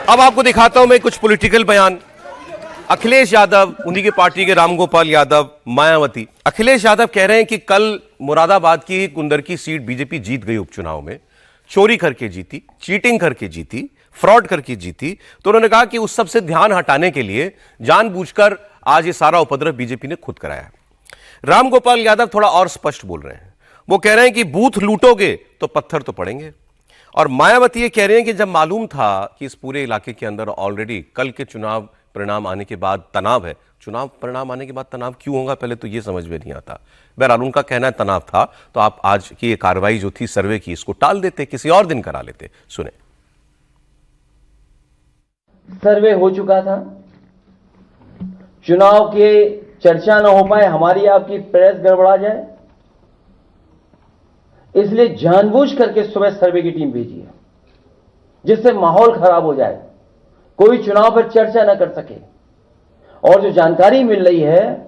अब आपको दिखाता हूं मैं कुछ पॉलिटिकल बयान। अखिलेश यादव, उन्हीं के पार्टी के रामगोपाल यादव, मायावती। अखिलेश यादव कह रहे हैं कि कल मुरादाबाद की कुंदर की सीट बीजेपी जीत गई उपचुनाव में, चोरी करके जीती, चीटिंग करके जीती, फ्रॉड करके जीती। तो उन्होंने कहा कि उस सब से ध्यान हटाने के लिए जानबूझकर आज ये सारा उपद्रव बीजेपी ने खुद कराया। रामगोपाल यादव थोड़ा और स्पष्ट बोल रहे हैं। वो कह रहे हैं कि बूथ लूटोगे तो पत्थर तो पड़ेंगे। और मायावती ये कह रहे हैं कि जब मालूम था कि इस पूरे इलाके के अंदर ऑलरेडी कल के चुनाव परिणाम आने के बाद तनाव है, चुनाव परिणाम आने के बाद तनाव क्यों होगा पहले तो ये समझ में नहीं आता। बहरहाल उनका कहना है तनाव था, तो आप आज की ये कार्रवाई जो थी सर्वे की, इसको टाल देते, किसी और दिन करा लेते। सुने। सर्वे हो चुका था, चुनाव के चर्चा न हो पाए, हमारी आपकी प्रेस गड़बड़ा जाए, इसलिए जानबूझ करके सुबह सर्वे की टीम भेजी है, जिससे माहौल खराब हो जाए, कोई चुनाव पर चर्चा न कर सके। और जो जानकारी मिल रही है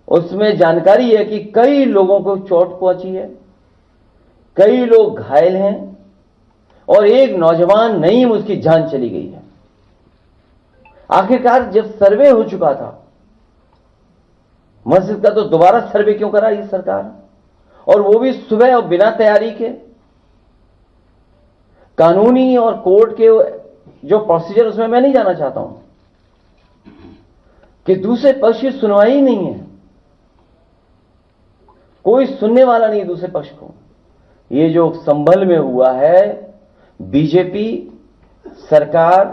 उसमें जानकारी है कि कई लोगों को चोट पहुंची है, कई लोग घायल हैं और एक नौजवान नईम उसकी जान चली गई है। आखिरकार जब सर्वे हो चुका था मस्जिद का, तो दोबारा सर्वे क्यों करा ये सरकार, और वो भी सुबह और बिना तैयारी के। कानूनी और कोर्ट के जो प्रोसीजर, उसमें मैं नहीं जाना चाहता हूं कि दूसरे पक्ष की सुनवाई नहीं है, कोई सुनने वाला नहीं दूसरे पक्ष को। ये जो संभल में हुआ है, बीजेपी सरकार,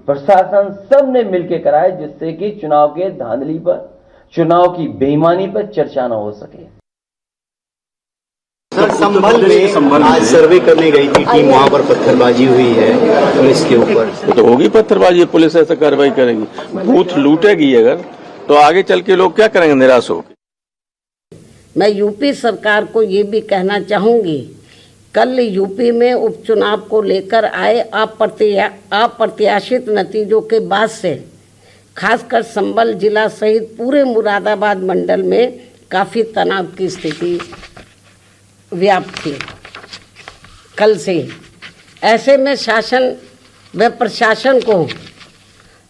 प्रशासन, सब ने मिलकर कराया, जिससे कि चुनाव के धांधली पर, चुनाव की बेईमानी पर चर्चा न हो सके। सर, संभल में आज सर्वे करने गई थी टीम, वहां पर पत्थरबाजी हुई है पुलिस के ऊपर। तो होगी पत्थरबाजी, पुलिस ऐसा कार्रवाई करेगी। बूथ लूटेगी अगर, तो आगे चल के लोग क्या करेंगे, निराश होकर। मैं यूपी सरकार को ये भी कहना चाहूंगी, कल यूपी में उपचुनाव को लेकर आए अप्रत्याशित नतीजों के बाद से खासकर संभल जिला सहित पूरे मुरादाबाद मंडल में काफ़ी तनाव की स्थिति व्याप्त थी कल से। ऐसे में शासन व प्रशासन को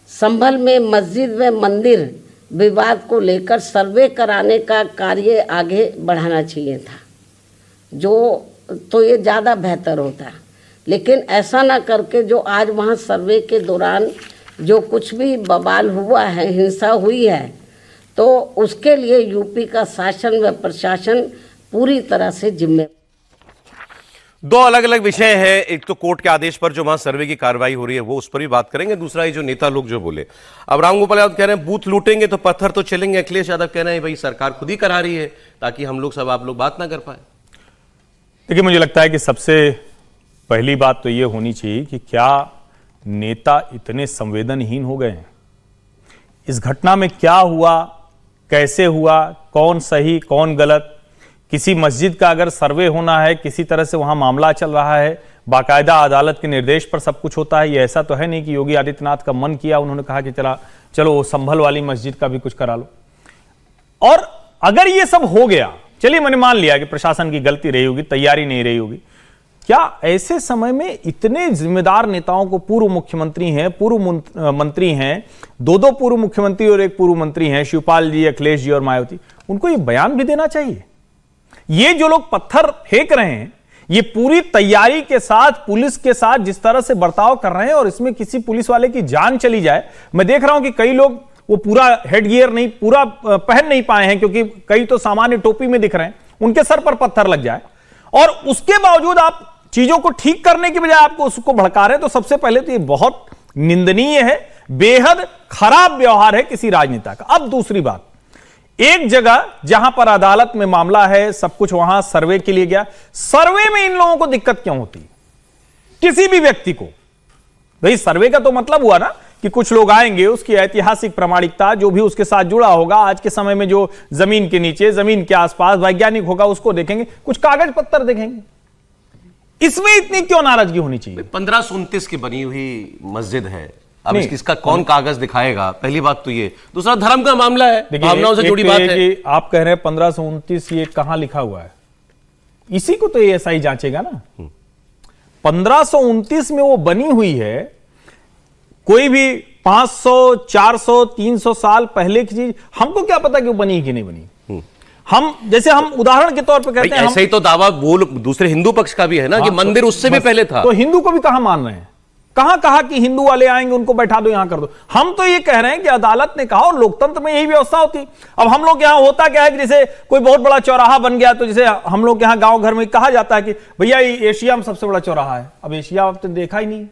संभल में मस्जिद व मंदिर विवाद को लेकर सर्वे कराने का कार्य आगे बढ़ाना चाहिए था, जो तो ये ज़्यादा बेहतर होता। लेकिन ऐसा ना करके जो आज वहाँ सर्वे के दौरान जो कुछ भी बवाल हुआ है, हिंसा हुई है, तो उसके लिए यूपी का शासन व प्रशासन पूरी तरह से जिम्मेदार। दो अलग अलग विषय हैं। एक तो कोर्ट के आदेश पर जो वहां सर्वे की कार्रवाई हो रही है वो उस पर भी बात करेंगे। दूसरा ये जो नेता लोग जो बोले, अब रामगोपाल यादव कह रहे हैं बूथ लूटेंगे तो पत्थर तो चलेंगे। अखिलेश यादव कह रहे हैं भाई सरकार खुद ही करा रही है ताकि हम लोग सब आप लोग बात ना कर पाए। देखिए, मुझे लगता है कि सबसे पहली बात तो ये होनी चाहिए कि क्या नेता इतने संवेदनहीन हो गए हैं। इस घटना में क्या हुआ, कैसे हुआ, कौन सही कौन गलत, किसी मस्जिद का अगर सर्वे होना है, किसी तरह से वहां मामला चल रहा है, बाकायदा अदालत के निर्देश पर सब कुछ होता है। ये ऐसा तो है नहीं कि योगी आदित्यनाथ का मन किया, उन्होंने कहा कि चलो संभल वाली मस्जिद का भी कुछ करा लो। और अगर ये सब हो गया, चलिए मैंने मान लिया कि प्रशासन की गलती रही होगी, तैयारी नहीं रही होगी, क्या ऐसे समय में इतने जिम्मेदार नेताओं को, पूर्व मुख्यमंत्री हैं, पूर्व मंत्री हैं, दो पूर्व मुख्यमंत्री और एक पूर्व मंत्री हैं, शिवपाल जी, अखिलेश जी और मायावती, उनको ये बयान भी देना चाहिए। ये जो लोग पत्थर फेंक रहे हैं, ये पूरी तैयारी के साथ, पुलिस के साथ जिस तरह से बर्ताव कर रहे हैं, और इसमें किसी पुलिस वाले की जान चली जाए। मैं देख रहा हूं कि कई लोग वो पूरा हेड गियर नहीं पूरा पहन नहीं पाए हैं, क्योंकि कई तो सामान्य टोपी में दिख रहे हैं, उनके सर पर पत्थर लग जाए, और उसके बावजूद आप चीजों को ठीक करने की बजाय आपको उसको भड़का रहे हैं। तो सबसे पहले तो ये बहुत निंदनीय है, बेहद खराब व्यवहार है किसी राजनेता का। अब दूसरी बात, एक जगह जहां पर अदालत में मामला है, सब कुछ वहां सर्वे के लिए गया, सर्वे में इन लोगों को दिक्कत क्यों होती, किसी भी व्यक्ति को? भाई सर्वे का तो मतलब हुआ ना कि कुछ लोग आएंगे, उसकी ऐतिहासिक प्रामाणिकता जो भी उसके साथ जुड़ा होगा, आज के समय में जो जमीन के नीचे, जमीन के आसपास वैज्ञानिक होगा, उसको देखेंगे, कुछ कागज पत्थर देखेंगे। इसमें इतनी क्यों नाराजगी होनी चाहिए? 1529 की बनी हुई मस्जिद है, अब इसका कौन कागज दिखाएगा? पहली बात तो ये। दूसरा, धर्म का मामला है, भावनाओं से जुड़ी बात है। कि आप कह रहे हैं 1529, ये कहां लिखा हुआ है? इसी को तो ऐसा ही जांचेगा ना। 1529 में वो बनी हुई है, कोई भी 500, 400, 300 साल पहले की चीज हमको क्या पता कि वो बनी कि नहीं बनी। हम जैसे हम उदाहरण के तौर पे कहते हैं, ऐसे ही तो दावा वो दूसरे हिंदू पक्ष का भी है ना कि मंदिर उससे भी पहले था। तो हिंदू को भी कहां मान रहे हैं, कहां कहा कि हिंदू वाले आएंगे उनको बैठा दो यहां कर दो। हम तो ये कह रहे हैं कि अदालत ने कहा, और लोकतंत्र में यही व्यवस्था होती। अब हम लोग यहां होता क्या है कि जैसे कोई बहुत बड़ा चौराहा बन गया, तो जैसे हम लोग यहां गांव घर में कहा जाता है कि भैया ये एशिया में सबसे बड़ा चौराहा है। अब एशिया अब तो देखा ही नहीं।